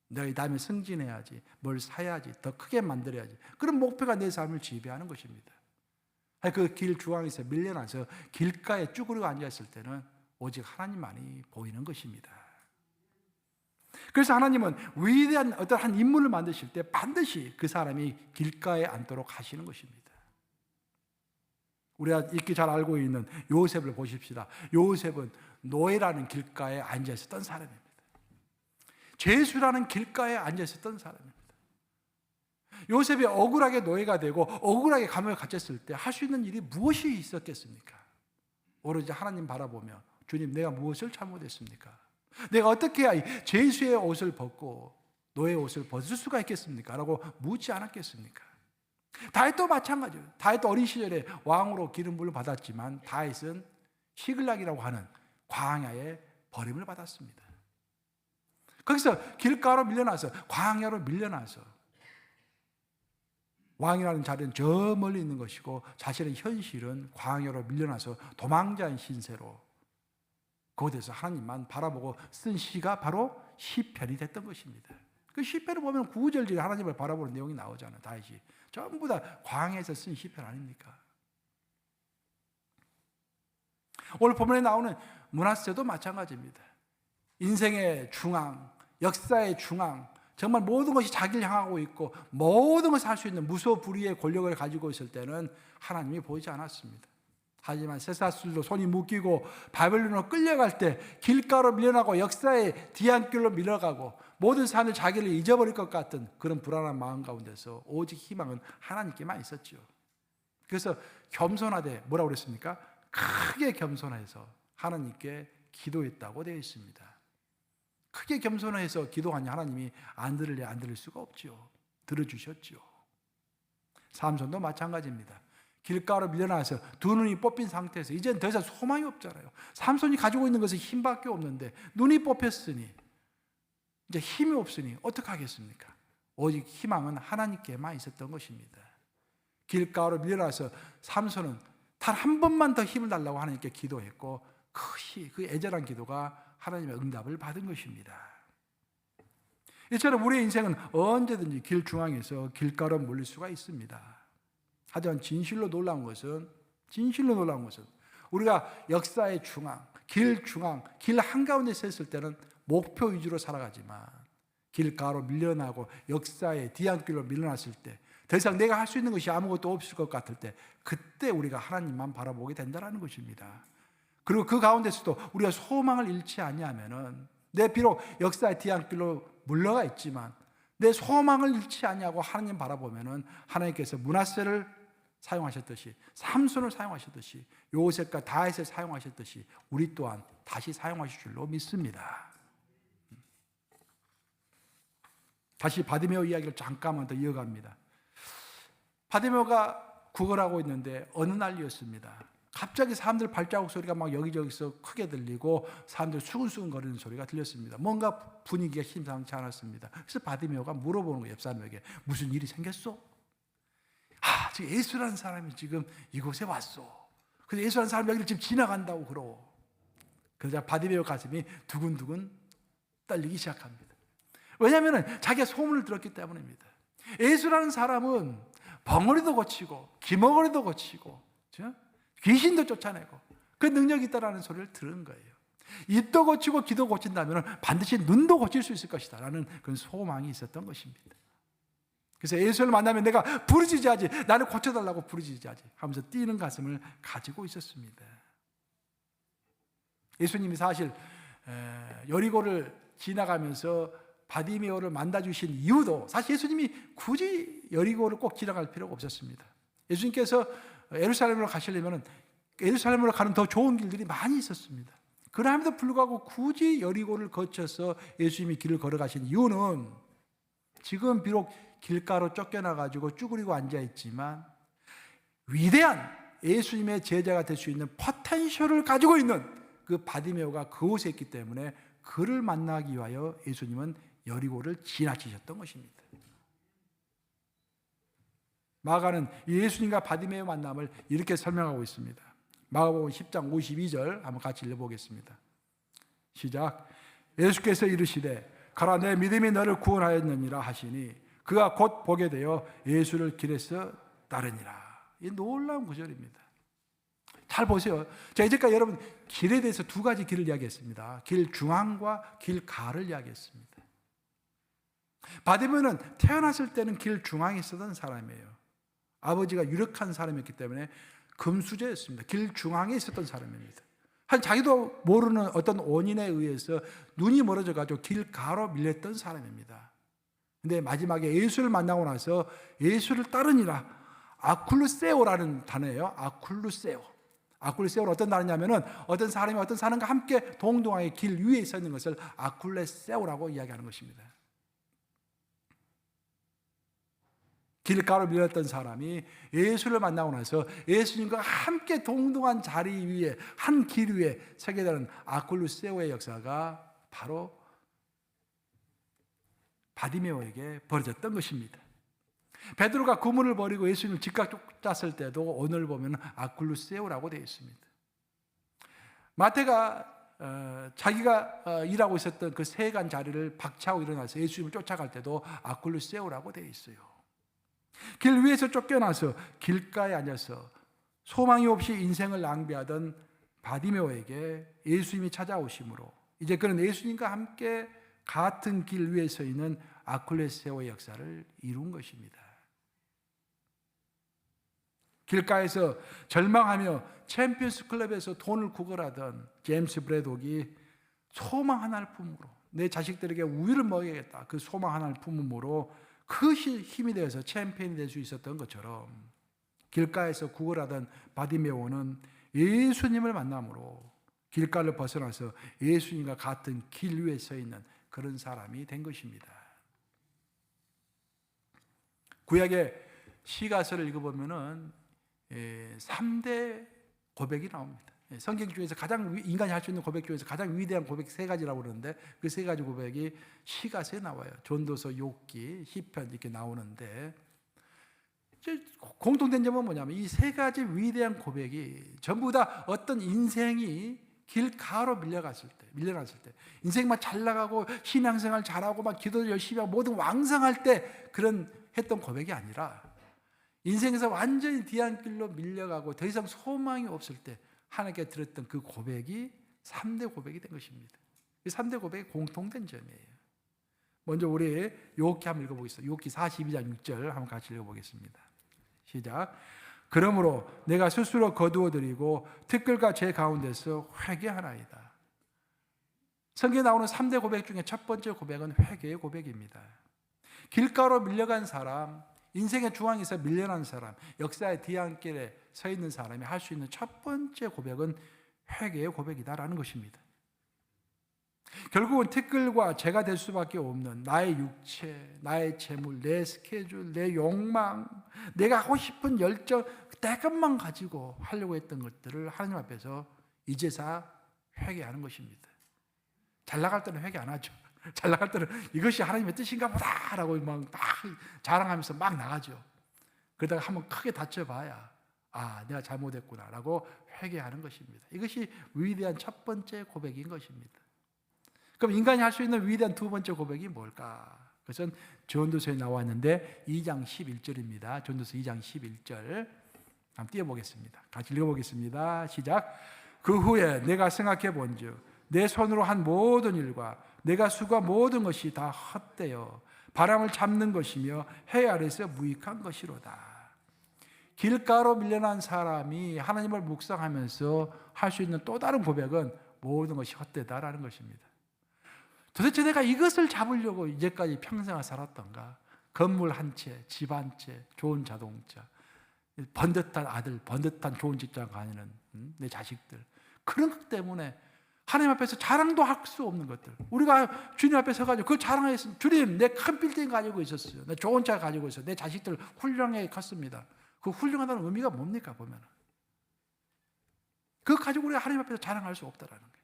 A: 내가 이 다음에 승진해야지, 뭘 사야지, 더 크게 만들어야지. 그런 목표가 내 삶을 지배하는 것입니다. 그 길 중앙에서 밀려나서 길가에 쭈그리고 앉아있을 때는 오직 하나님만이 보이는 것입니다. 그래서 하나님은 위대한 어떤 한 인물을 만드실 때 반드시 그 사람이 길가에 앉도록 하시는 것입니다. 우리가 익히 잘 알고 있는 요셉을 보십시다. 요셉은 노예라는 길가에 앉아 있었던 사람입니다. 죄수라는 길가에 앉아 있었던 사람입니다. 요셉이 억울하게 노예가 되고 억울하게 감옥에 갇혔을 때 할 수 있는 일이 무엇이 있었겠습니까? 오로지 하나님 바라보며 주님 내가 무엇을 잘못했습니까? 내가 어떻게 해야 이 죄수의 옷을 벗고 노예의 옷을 벗을 수가 있겠습니까? 라고 묻지 않았겠습니까? 다윗도 마찬가지예요. 다윗도 어린 시절에 왕으로 기름 부음을 받았지만 다윗은 시글락이라고 하는 광야에 버림을 받았습니다. 거기서 길가로 밀려나서 광야로 밀려나서 왕이라는 자리는 저 멀리 있는 것이고 자신의 현실은 광야로 밀려나서 도망자인 신세로 그곳에서 하나님만 바라보고 쓴 시가 바로 시편이 됐던 것입니다. 그 시편을 보면 구절절에 하나님을 바라보는 내용이 나오잖아요. 다윗이 전부 다 광야에서 쓴 시편 아닙니까? 오늘 본문에 나오는 므낫세도 마찬가지입니다. 인생의 중앙, 역사의 중앙, 정말 모든 것이 자기를 향하고 있고 모든 것을 할 수 있는 무소불위의 권력을 가지고 있을 때는 하나님이 보이지 않았습니다. 하지만 쇠사슬로 손이 묶이고 바벨론으로 끌려갈 때 길가로 밀려나고 역사의 뒤안길로 밀려가고 모든 삶을 자기를 잊어버릴 것 같은 그런 불안한 마음 가운데서 오직 희망은 하나님께만 있었죠. 그래서 겸손하되 뭐라고 그랬습니까? 크게 겸손해서 하나님께 기도했다고 되어 있습니다. 크게 겸손해서 기도하니 하나님이 안 들을 수가 없죠. 들어주셨죠. 삼손도 마찬가지입니다. 길가로 밀려나서 두 눈이 뽑힌 상태에서 이제는 더 이상 소망이 없잖아요. 삼손이 가지고 있는 것은 힘밖에 없는데 눈이 뽑혔으니 이제 힘이 없으니 어떻게 하겠습니까? 오직 희망은 하나님께만 있었던 것입니다. 길가로 밀려나서 삼손은 단 한 번만 더 힘을 달라고 하나님께 기도했고 그 애절한 기도가 하나님의 응답을 받은 것입니다. 이처럼 우리의 인생은 언제든지 길 중앙에서 길가로 몰릴 수가 있습니다. 하지만 진실로 놀라운 것은 우리가 역사의 중앙, 길 한가운데 서 있을 때는 목표 위주로 살아가지만 길가로 밀려나고 역사의 뒤안길로 밀려났을 때 더 이상 내가 할 수 있는 것이 아무것도 없을 것 같을 때 그때 우리가 하나님만 바라보게 된다는 것입니다. 그리고 그 가운데서도 우리가 소망을 잃지 아니하면은 내 비록 역사의 뒤안길로 물러가 있지만 내 소망을 잃지 아니하고 하나님 바라보면은 하나님께서 므낫세를 사용하셨듯이 삼손을 사용하셨듯이 요셉과 다윗을 사용하셨듯이 우리 또한 다시 사용하실 줄로 믿습니다. 다시 바디메오 이야기를 잠깐만 더 이어갑니다. 바디메오가 구걸하고 있는데 어느 날이었습니다. 갑자기 사람들 발자국 소리가 막 여기저기서 크게 들리고 사람들 수근수근 거리는 소리가 들렸습니다. 뭔가 분위기가 심상치 않았습니다. 그래서 바디메오가 물어보는 거예요. 옆 사람에게 무슨 일이 생겼어? 지금 예수라는 사람이 지금 이곳에 왔어. 그래서 예수라는 사람이 여기를 지금 지나간다고 그러. 그러자 바디메오 가슴이 두근두근 떨리기 시작합니다. 왜냐하면 자기가 소문을 들었기 때문입니다. 예수라는 사람은 벙어리도 고치고 기머거리도 고치고 귀신도 쫓아내고 그 능력이 있다는 소리를 들은 거예요. 입도 고치고 귀도 고친다면 반드시 눈도 고칠 수 있을 것이다 라는 그런 소망이 있었던 것입니다. 그래서 예수를 만나면 내가 부르짖어야지, 나를 고쳐달라고 부르짖어야지 하면서 뛰는 가슴을 가지고 있었습니다. 예수님이 사실 여리고를 지나가면서 바디메오를 만나주신 이유도 사실 예수님이 굳이 여리고를 꼭 지나갈 필요가 없었습니다. 예수님께서 예루살렘으로 가시려면 예루살렘으로 가는 더 좋은 길들이 많이 있었습니다. 그럼에도 불구하고 굳이 여리고를 거쳐서 예수님이 길을 걸어가신 이유는 지금 비록 길가로 쫓겨나가지고 쭈그리고 앉아있지만 위대한 예수님의 제자가 될 수 있는 포텐셜을 가지고 있는 그 바디메오가 그곳에 있기 때문에 그를 만나기 위하여 예수님은 여리고를 지나치셨던 것입니다. 마가는 예수님과 바디메오 만남을 이렇게 설명하고 있습니다. 마가복음 10장 52절 한번 같이 읽어보겠습니다. 시작. 예수께서 이르시되 가라 내 믿음이 너를 구원하였느니라 하시니 그가 곧 보게 되어 예수를 길에서 따르니라. 이 놀라운 구절입니다. 잘 보세요. 자, 이제까지 여러분 길에 대해서 두 가지 길을 이야기했습니다. 길 중앙과 길 가를 이야기했습니다. 바디메오는 태어났을 때는 길 중앙에 있었던 사람이에요. 아버지가 유력한 사람이었기 때문에 금수저였습니다. 길 중앙에 있었던 사람입니다. 한 자기도 모르는 어떤 원인에 의해서 눈이 멀어져 가지고 길가로 밀렸던 사람입니다. 근데 마지막에 예수를 만나고 나서 예수를 따르니라. 아쿨루세오라는 단어예요. 아쿨루세오. 아쿨루세오는 어떤 단어냐면은 어떤 사람이 어떤 사람과 함께 동등하게 길 위에 서 있는 것을 아쿨레세오라고 이야기하는 것입니다. 길가로 밀렸던 사람이 예수를 만나고 나서 예수님과 함께 동등한 자리 위에 한 길 위에 서게 되는 아쿨루세오의 역사가 바로 바디메오에게 벌어졌던 것입니다. 베드로가 그물을 버리고 예수님을 즉각 쫓았을 때도 오늘 보면 아쿨루세오라고 되어 있습니다. 마태가 자기가 일하고 있었던 그 세간 자리를 박차고 일어나서 예수님을 쫓아갈 때도 아쿨루세오라고 되어 있어요. 길 위에서 쫓겨나서 길가에 앉아서 소망이 없이 인생을 낭비하던 바디메오에게 예수님이 찾아오심으로 이제 그는 예수님과 함께 같은 길 위에 서 있는 아쿨레세오의 역사를 이룬 것입니다. 길가에서 절망하며 챔피언스 클럽에서 돈을 구걸하던 제임스 브래독이 소망 하나를 품음으로 내 자식들에게 우유를 먹여야겠다. 그 소망 하나를 품음으로 그 힘이 되어서 챔피언이 될 수 있었던 것처럼 길가에서 구걸하던 바디메오는 예수님을 만남으로 길가를 벗어나서 예수님과 같은 길 위에 서 있는 그런 사람이 된 것입니다. 구약의 시가서를 읽어보면은 3대 고백이 나옵니다. 성경 중에서 가장 인간이 할 수 있는 고백 중에서 가장 위대한 고백 세 가지라고 그러는데 그 세 가지 고백이 시가서에 나와요. 전도서, 욥기, 시편 이렇게 나오는데 공통된 점은 뭐냐면 이 세 가지 위대한 고백이 전부 다 어떤 인생이 길가로 밀려났을 때 인생만 잘 나가고 신앙생활 잘하고 막 기도를 열심히 하고 모든 왕성할 때 그런 했던 고백이 아니라 인생에서 완전히 뒤안길로 밀려가고 더 이상 소망이 없을 때 하나님께 들었던 그 고백이 3대 고백이 된 것입니다. 이 3대 고백이 공통된 점이에요. 먼저 우리 욥기 한번 읽어보겠습니다. 욥기 42장 6절 한번 같이 읽어보겠습니다. 시작. 그러므로 내가 스스로 거두어드리고 티끌과 제 가운데서 회개하나이다. 성경에 나오는 3대 고백 중에 첫 번째 고백은 회개의 고백입니다. 길가로 밀려간 사람, 인생의 중앙에서 밀려난 사람, 역사의 뒤안길에 서 있는 사람이 할 수 있는 첫 번째 고백은 회개의 고백이다라는 것입니다. 결국은 티끌과 재가 될 수밖에 없는 나의 육체, 나의 재물, 내 스케줄, 내 욕망, 내가 하고 싶은 열정, 내 것만 가지고 하려고 했던 것들을 하나님 앞에서 이제서 회개하는 것입니다. 잘 나갈 때는 회개 안 하죠. 잘 나갈 때는 이것이 하나님의 뜻인가 보다라고 막 자랑하면서 막 나가죠. 그러다가 한번 크게 다쳐봐야 내가 잘못했구나라고 회개하는 것입니다. 이것이 위대한 첫 번째 고백인 것입니다. 그럼 인간이 할 수 있는 위대한 두 번째 고백이 뭘까? 그것은 전도서에 나와 있는데 2장 11절입니다. 전도서 2장 11절 한번 띄워보겠습니다. 같이 읽어보겠습니다. 시작. 그 후에 내가 생각해 본즉 내 손으로 한 모든 일과 내가 수고한 모든 것이 다 헛되어 바람을 잡는 것이며 해 아래서 무익한 것이로다. 길가로 밀려난 사람이 하나님을 묵상하면서 할 수 있는 또 다른 고백은 모든 것이 헛되다라는 것입니다. 도대체 내가 이것을 잡으려고 이제까지 평생을 살았던가? 건물 한 채, 집 한 채, 좋은 자동차, 번듯한 아들, 번듯한 좋은 직장 다니는 내 자식들, 그런 것 때문에 하나님 앞에서 자랑도 할 수 없는 것들, 우리가 주님 앞에 서가지고 그 자랑했으면, 주님 내 큰 빌딩 가지고 있었어요, 내 좋은 차 가지고 있어요, 내 자식들 훌륭하게 컸습니다. 그 훌륭하다는 의미가 뭡니까? 보면 그거 가지고 우리가 하나님 앞에서 자랑할 수 없다라는 거예요.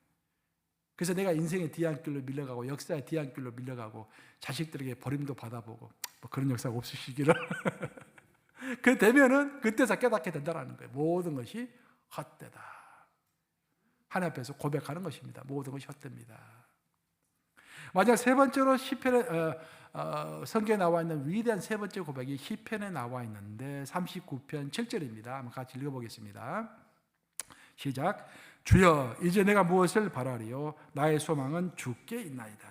A: 그래서 내가 인생의 뒤안길로 밀려가고 역사의 뒤안길로 밀려가고 자식들에게 버림도 받아보고 뭐 그런 역사가 없으시기를 그 되면은 그때서 깨닫게 된다라는 거예요. 모든 것이 헛되다. 하나님 앞에서 고백하는 것입니다. 모든 것이 헛됩니다. 마지막 세 번째로 시편에 성경에 나와 있는 위대한 세 번째 고백이 시편에 나와 있는데 39편 7절입니다. 한번 같이 읽어보겠습니다. 시작. 주여 이제 내가 무엇을 바라리요? 나의 소망은 주께 있나이다.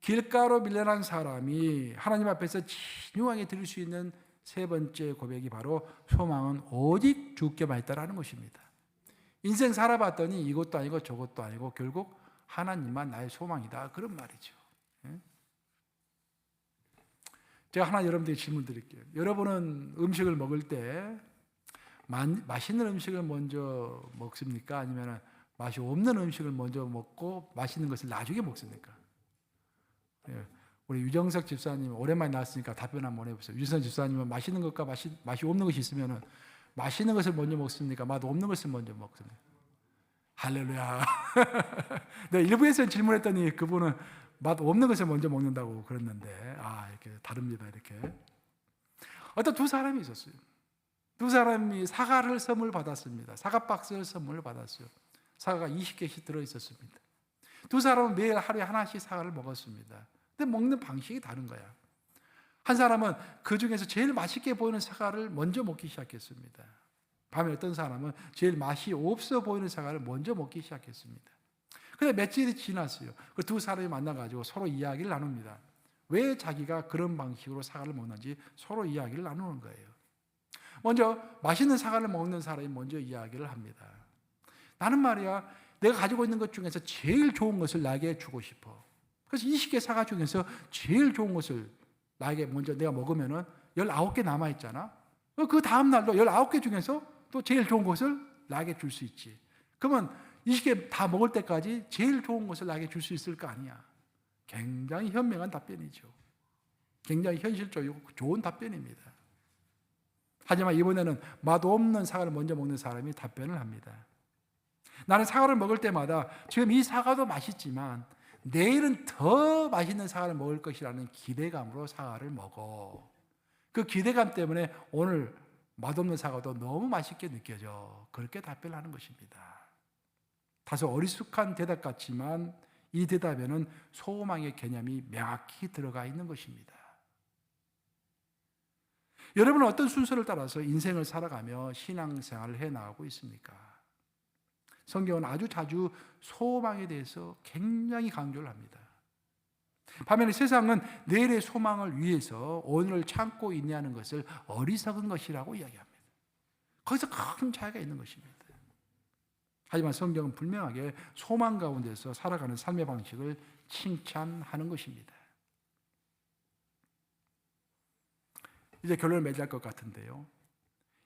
A: 길가로 밀려난 사람이 하나님 앞에서 진중하게 드릴 수 있는 세 번째 고백이 바로 소망은 오직 주께만 있다라는 것입니다. 인생 살아봤더니 이것도 아니고 저것도 아니고 결국 하나님만 나의 소망이다, 그런 말이죠. 제가 하나 여러분들에게 질문 드릴게요. 여러분은 음식을 먹을 때 맛있는 음식을 먼저 먹습니까? 아니면 맛이 없는 음식을 먼저 먹고 맛있는 것을 나중에 먹습니까? 우리 유정석 집사님 오랜만에 나왔으니까 답변 한번 해보세요. 유정석 집사님은 맛있는 것과 맛이 없는 것이 있으면 맛있는 것을 먼저 먹습니까? 맛 없는 것을 먼저 먹습니까? 할렐루야. 내가 일부에서 질문했더니 그분은 맛 없는 것을 먼저 먹는다고 그랬는데, 이렇게 다릅니다. 이렇게 어떤 두 사람이 있었어요. 두 사람이 사과를 선물 받았습니다. 사과 박스를 선물을 받았어요. 사과가 20개씩 들어있었습니다. 두 사람은 매일 하루에 하나씩 사과를 먹었습니다. 근데 먹는 방식이 다른 거야. 한 사람은 그 중에서 제일 맛있게 보이는 사과를 먼저 먹기 시작했습니다. 밤에 어떤 사람은 제일 맛이 없어 보이는 사과를 먼저 먹기 시작했습니다. 근데 며칠이 지났어요. 그 두 사람이 만나가지고 서로 이야기를 나눕니다. 왜 자기가 그런 방식으로 사과를 먹는지 서로 이야기를 나누는 거예요. 먼저 맛있는 사과를 먹는 사람이 먼저 이야기를 합니다. 나는 말이야, 내가 가지고 있는 것 중에서 제일 좋은 것을 나에게 주고 싶어. 그래서 20개 사과 중에서 제일 좋은 것을 나에게 먼저 내가 먹으면은 19개 남아있잖아. 그 다음 날도 19개 중에서 또 제일 좋은 것을 나에게 줄 수 있지. 그러면 20개 다 먹을 때까지 제일 좋은 것을 나에게 줄 수 있을 거 아니야. 굉장히 현명한 답변이죠. 굉장히 현실적이고 좋은 답변입니다. 하지만 이번에는 맛없는 사과를 먼저 먹는 사람이 답변을 합니다. 나는 사과를 먹을 때마다 지금 이 사과도 맛있지만 내일은 더 맛있는 사과를 먹을 것이라는 기대감으로 사과를 먹어. 그 기대감 때문에 오늘 맛없는 사과도 너무 맛있게 느껴져. 그렇게 답변하는 것입니다. 다소 어리숙한 대답 같지만 이 대답에는 소망의 개념이 명확히 들어가 있는 것입니다. 여러분은 어떤 순서를 따라서 인생을 살아가며 신앙생활을 해나가고 있습니까? 성경은 아주 자주 소망에 대해서 굉장히 강조를 합니다. 반면에 세상은 내일의 소망을 위해서 오늘을 참고 있냐는 것을 어리석은 것이라고 이야기합니다. 거기서 큰 차이가 있는 것입니다. 하지만 성경은 분명하게 소망 가운데서 살아가는 삶의 방식을 칭찬하는 것입니다. 이제 결론을 맺을 것 같은데요.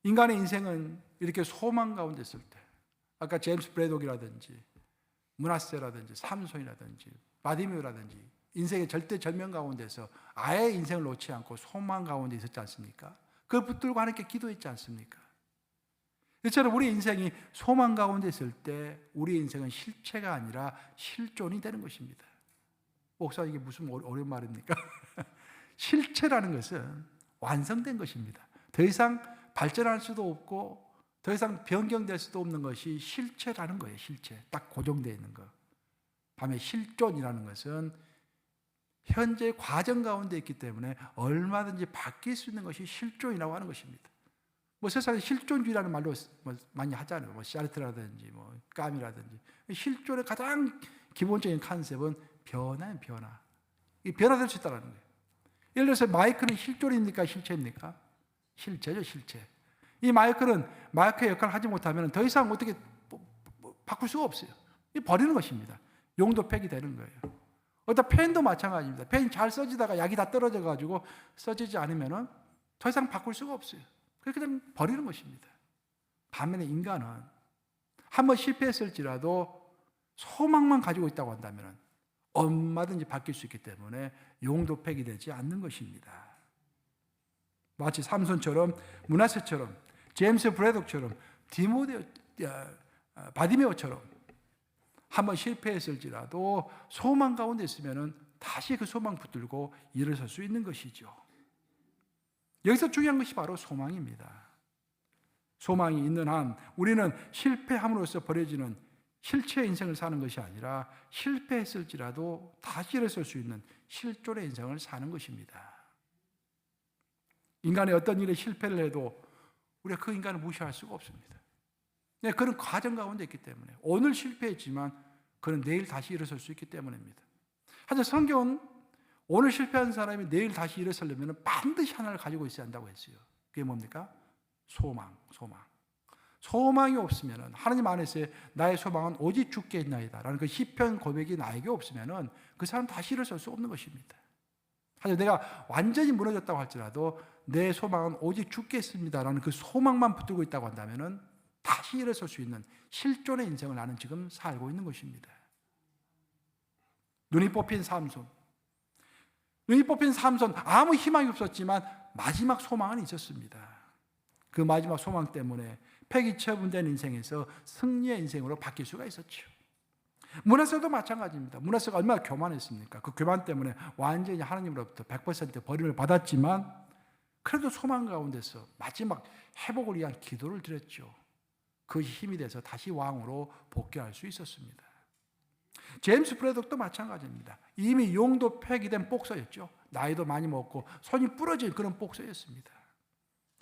A: 인간의 인생은 이렇게 소망 가운데 있을 때, 아까 제임스 브래독이라든지 므낫세라든지 삼손이라든지 바디메오라든지 인생의 절대 절명 가운데서 아예 인생을 놓지 않고 소망 가운데 있었지 않습니까? 그걸 붙들고 하나님께 기도했지 않습니까? 이처럼 우리 인생이 소망 가운데 있을 때 우리의 인생은 실체가 아니라 실존이 되는 것입니다. 목사, 이게 무슨 어려운 말입니까? 실체라는 것은 완성된 것입니다. 더 이상 발전할 수도 없고 더 이상 변경될 수도 없는 것이 실체라는 거예요. 실체. 딱 고정되어 있는 것. 반면 실존이라는 것은 현재 과정 가운데 있기 때문에 얼마든지 바뀔 수 있는 것이 실존이라고 하는 것입니다. 세상에 실존주의라는 말로 많이 하잖아요. 샤르트라든지 까미라든지. 실존의 가장 기본적인 컨셉은 변화예요. 변화. 이 변화될 수 있다는 거예요. 예를 들어서 마이크는 실존입니까? 실체입니까? 실체죠. 실체. 이 마이크는 마이크의 역할을 하지 못하면 더 이상 어떻게 바꿀 수가 없어요. 이 버리는 것입니다. 용도 폐기되는 거예요. 어떤 펜도 마찬가지입니다. 펜이 잘 써지다가 약이 다 떨어져 가지고 써지지 않으면은 더 이상 바꿀 수가 없어요. 그렇게 되면 버리는 것입니다. 반면에 인간은 한번 실패했을지라도 소망만 가지고 있다고 한다면 얼마든지 바뀔 수 있기 때문에 용도 폐기되지 않는 것입니다. 마치 삼손처럼, 므낫세처럼, 제임스 브래독처럼, 바디메오처럼 한번 실패했을지라도 소망 가운데 있으면 다시 그 소망 붙들고 일어설 수 있는 것이죠. 여기서 중요한 것이 바로 소망입니다. 소망이 있는 한 우리는 실패함으로써 버려지는 실체의 인생을 사는 것이 아니라 실패했을지라도 다시 일어설 수 있는 실존의 인생을 사는 것입니다. 인간의 어떤 일에 실패를 해도 우리가 그 인간을 무시할 수가 없습니다. 네, 그런 과정 가운데 있기 때문에 오늘 실패했지만 그는 내일 다시 일어설 수 있기 때문입니다. 하지만 성경은 오늘 실패한 사람이 내일 다시 일어서려면 반드시 하나를 가지고 있어야 한다고 했어요. 그게 뭡니까? 소망. 소망이 없으면 하나님 안에서의 나의 소망은 오직 주께 있나이다 라는 그 시편 고백이 나에게 없으면 그 사람 다시 일어설 수 없는 것입니다. 하지만 내가 완전히 무너졌다고 할지라도 내 소망은 오직 주께 있습니다 라는 그 소망만 붙들고 있다고 한다면 다시 일어설 수 있는 실존의 인생을 나는 지금 살고 있는 것입니다. 눈이 뽑힌 삼손 아무 희망이 없었지만 마지막 소망은 있었습니다. 그 마지막 소망 때문에 폐기 처분된 인생에서 승리의 인생으로 바뀔 수가 있었죠. 므낫세도 마찬가지입니다. 므낫세가 얼마나 교만했습니까? 그 교만 때문에 완전히 하나님으로부터 100% 버림을 받았지만 그래도 소망 가운데서 마지막 회복을 위한 기도를 드렸죠. 그 힘이 돼서 다시 왕으로 복귀할 수 있었습니다. 제임스 브래독도 마찬가지입니다. 이미 용도 폐기된 복서였죠. 나이도 많이 먹고 손이 부러진 그런 복서였습니다.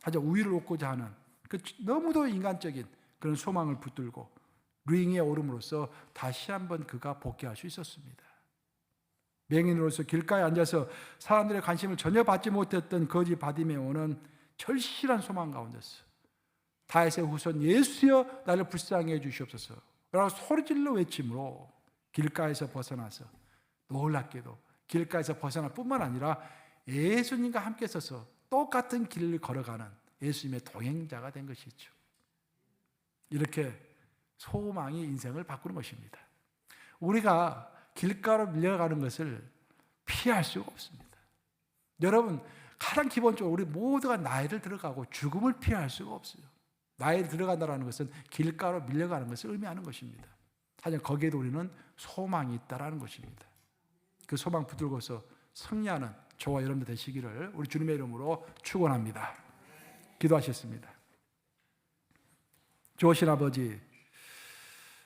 A: 하지만 우위를 얻고자 하는 그 너무도 인간적인 그런 소망을 붙들고 링에 오름으로써 다시 한번 그가 복귀할 수 있었습니다. 맹인으로서 길가에 앉아서 사람들의 관심을 전혀 받지 못했던 거지 바디메오는 절실한 소망 가운데서 다윗의 후손 예수여 나를 불쌍히 해 주시옵소서 라고 소리질러 외침으로 길가에서 벗어나서 놀랍게도 길가에서 벗어날 뿐만 아니라 예수님과 함께 서서 똑같은 길을 걸어가는 예수님의 동행자가 된 것이죠. 이렇게 소망이 인생을 바꾸는 것입니다. 우리가 길가로 밀려가는 것을 피할 수가 없습니다. 여러분, 가장 기본적으로 우리 모두가 나이를 들어가고 죽음을 피할 수가 없어요. 나이를 들어간다는 것은 길가로 밀려가는 것을 의미하는 것입니다. 하지만 거기에도 우리는 소망이 있다는 것입니다. 그 소망 붙들고서 승리하는 저와 여러분들 되시기를 우리 주님의 이름으로 축원합니다. 기도하셨습니다. 좋으신 아버지,